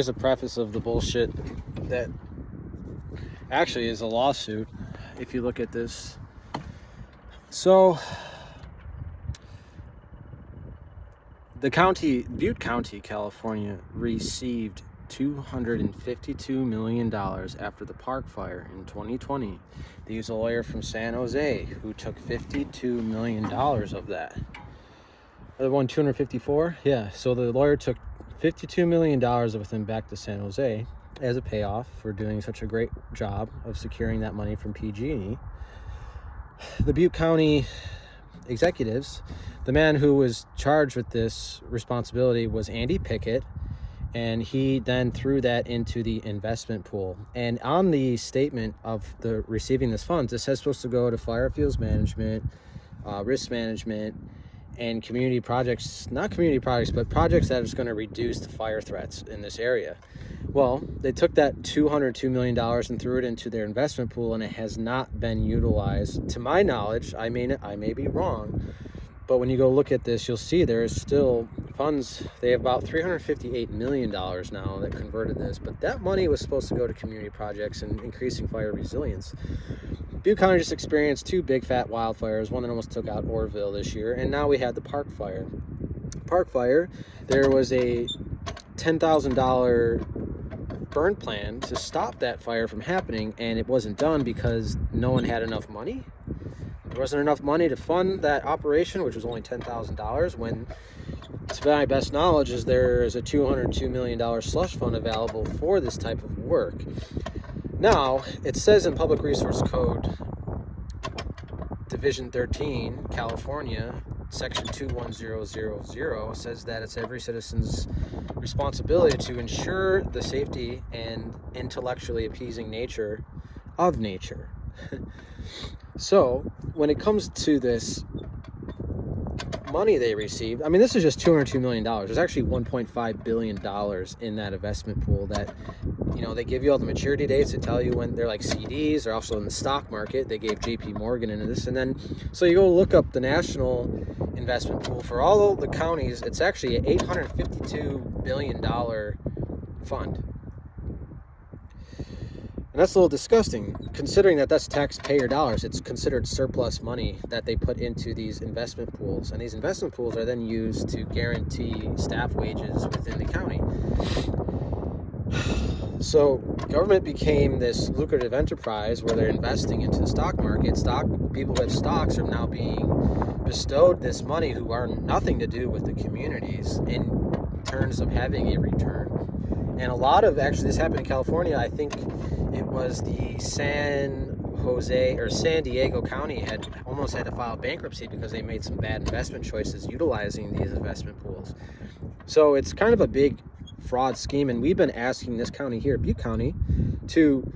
Here's a preface of the bullshit that actually is a lawsuit, if you look at this. So, the county, Butte County, California, received $252 million after the park fire in 2020. They used a lawyer from San Jose who took $52 million of that. The one 254? Yeah, so the lawyer took $52 million of them back to San Jose as a payoff for doing such a great job of securing that money from PG&E. The Butte County executives, the man who was charged with this responsibility was Andy Pickett, and he then threw that into the investment pool. And on the statement of the receiving this funds, it says supposed to go to fire fuels management, risk management, and community projects, not community projects, but projects that is going to reduce the fire threats in this area. Well, they took that $202 million and threw it into their investment pool, and it has not been utilized. To my knowledge, I may be wrong, but when you go look at this, you'll see there is still funds. They have about $358 million now that converted this, but that money was supposed to go to community projects and increasing fire resilience. Butte County just experienced two big fat wildfires, one that almost took out Orville this year, and now we had the park fire. Park fire, there was a $10,000 burn plan to stop that fire from happening, and it wasn't done because no one had enough money. There wasn't enough money to fund that operation, which was only $10,000, when, to my best knowledge, is there is a $202 million slush fund available for this type of work. Now, it says in Public Resource Code, Division 13, California, Section 21000, says that it's every citizen's responsibility to ensure the safety and intellectually appeasing nature of nature. So, when it comes to this money they received, I mean, this is just $202 million. There's actually $1.5 billion in that investment pool that, you know, they give you all the maturity dates. They tell you when they're like CDs. They're also in the stock market. They gave JP Morgan into this. And then, so you go look up the national investment pool for all the counties. It's actually an $852 billion fund. And that's a little disgusting, considering that that's taxpayer dollars. It's considered surplus money that they put into these investment pools. And these investment pools are then used to guarantee staff wages within the county. So government became this lucrative enterprise where they're investing into the stock market. People who have stocks are now being bestowed this money who are nothing to do with the communities in terms of having a return. And a lot of, actually, this happened in California. I think it was the San Diego County almost had to file bankruptcy because they made some bad investment choices utilizing these investment pools. So it's kind of a big fraud scheme, and we've been asking this county here, Butte County, to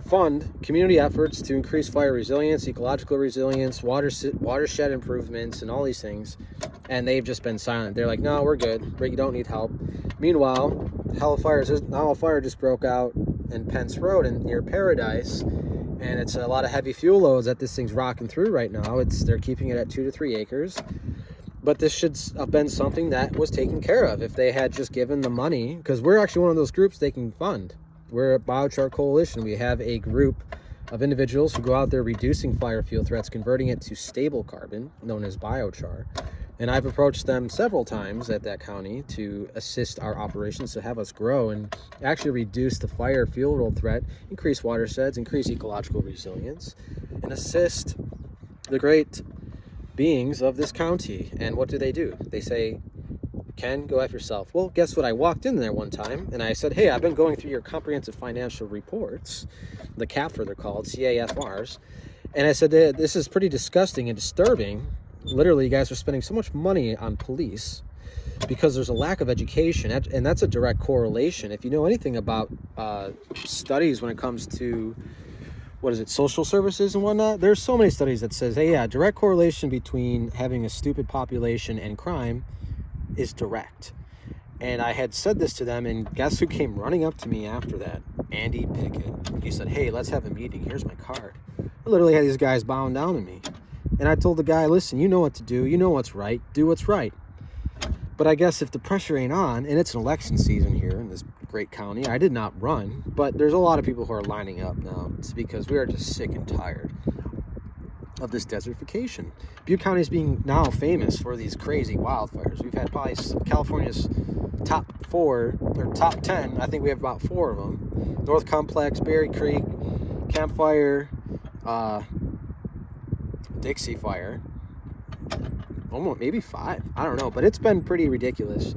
fund community efforts to increase fire resilience, ecological resilience, watershed improvements, and all these things, and they've just been silent. They're like, no, we're good, you don't need help. Meanwhile, now a fire just broke out in Pence Road and near Paradise, and it's a lot of heavy fuel loads that this thing's rocking through right now. They're keeping it at 2 to 3 acres. But this should have been something that was taken care of if they had just given the money, because we're actually one of those groups they can fund. We're a biochar coalition. We have a group of individuals who go out there reducing fire fuel threats, converting it to stable carbon, known as biochar. And I've approached them several times at that county to assist our operations to have us grow and actually reduce the fire fuel threat, increase watersheds, increase ecological resilience, and assist the great beings of this county. And what do? They say, Ken, go F yourself. Well, guess what? I walked in there one time and I said, hey, I've been going through your comprehensive financial reports, the CAFR they're called, CAFRs, and I said, this is pretty disgusting and disturbing. Literally, you guys are spending so much money on police because there's a lack of education, and that's a direct correlation. If you know anything about studies when it comes to social services and whatnot, there's so many studies that says, hey, yeah, direct correlation between having a stupid population and crime is direct. And I had said this to them, and guess who came running up to me after that? Andy Pickett. He said, hey, let's have a meeting. Here's my card. I literally had these guys bowing down to me. And I told the guy, listen, you know what to do. You know what's right. Do what's right. But I guess if the pressure ain't on, and it's an election season here in this great county, I did not run, but there's a lot of people who are lining up now. It's because we are just sick and tired of this desertification. Butte County is being now famous for these crazy wildfires. We've had probably California's top 4 or top 10. I think we have about 4 of them. North Complex, Berry Creek, Campfire, Dixie Fire. Almost maybe 5. I don't know, but it's been pretty ridiculous.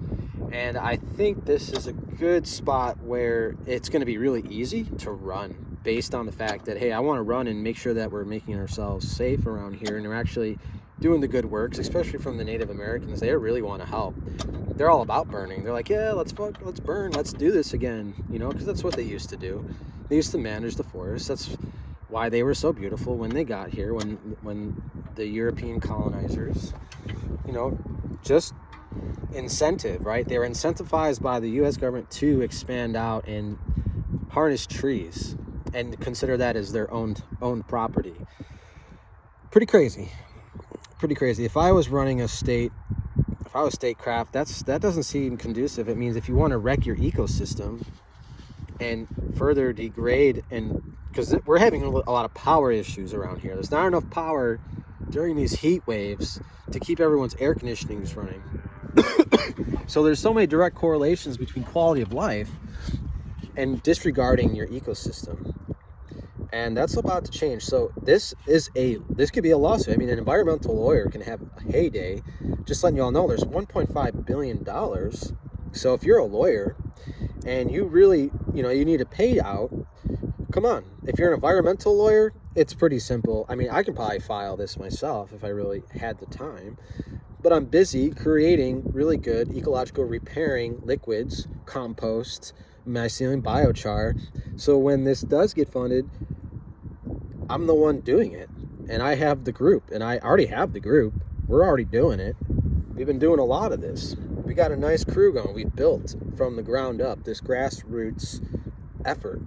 And I think this is a good spot where it's going to be really easy to run based on the fact that, hey, I want to run and make sure that we're making ourselves safe around here and we're actually doing the good works, especially from the Native Americans. They really want to help. They're all about burning. They're like, yeah, let's burn. Let's do this again, because that's what they used to do. They used to manage the forest. That's why they were so beautiful when they got here, when the European colonizers, just incentive, right? They were incentivized by the U.S. government to expand out and harness trees and consider that as their own property. Pretty crazy. If I was running if I was statecraft, that doesn't seem conducive. It means if you want to wreck your ecosystem and further degrade, and because we're having a lot of power issues around here. There's not enough power during these heat waves to keep everyone's air conditionings running. So there's so many direct correlations between quality of life and disregarding your ecosystem. And that's about to change. So this could be a lawsuit. I mean, an environmental lawyer can have a heyday. Just letting you all know, there's $1.5 billion. So if you're a lawyer and you really, you need a payout, come on. If you're an environmental lawyer, it's pretty simple. I mean, I can probably file this myself if I really had the time. But I'm busy creating really good ecological repairing liquids, compost, mycelium biochar. So when this does get funded, I'm the one doing it. And I have the group. And I already have the group. We're already doing it. We've been doing a lot of this. We got a nice crew going. We built from the ground up this grassroots effort.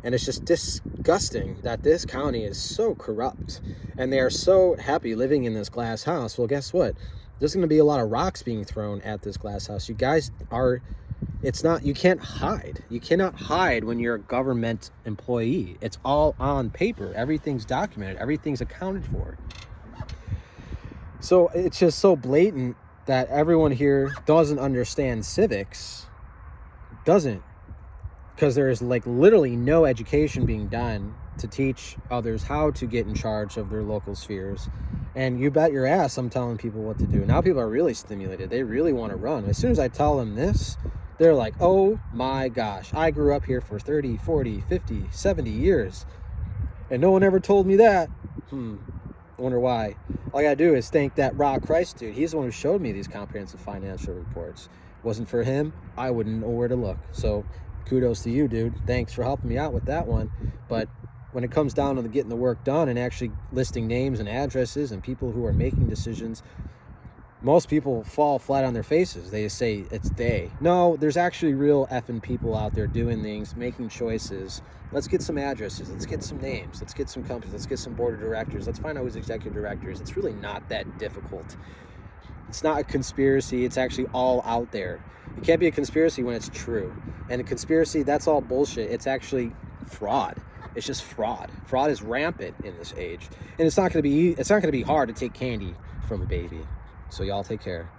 And it's just disgusting that this county is so corrupt. And they are so happy living in this glass house. Well, guess what? There's going to be a lot of rocks being thrown at this glass house. You guys you can't hide. You cannot hide when you're a government employee. It's all on paper. Everything's documented. Everything's accounted for. So it's just so blatant that everyone here doesn't understand civics. Because there is literally no education being done to teach others how to get in charge of their local spheres. And you bet your ass I'm telling people what to do. Now people are really stimulated. They really want to run. As soon as I tell them this, they're like, oh my gosh, I grew up here for 30, 40, 50, 70 years. And no one ever told me that. I wonder why. All I gotta do is thank that Rock Christ dude. He's the one who showed me these comprehensive financial reports. Wasn't for him, I wouldn't know where to look. So kudos to you, dude. Thanks for helping me out with that one. But when it comes down to getting the work done and actually listing names and addresses and people who are making decisions, most people fall flat on their faces. They just say it's they. No, there's actually real effing people out there doing things, making choices. Let's get some addresses. Let's get some names. Let's get some companies. Let's get some board of directors. Let's find out who's executive directors. It's really not that difficult. It's not a conspiracy. It's actually all out there. It can't be a conspiracy when it's true. And a conspiracy, that's all bullshit. It's actually fraud. It's just fraud. Fraud is rampant in this age. And it's not going to be hard to take candy from a baby. So y'all take care.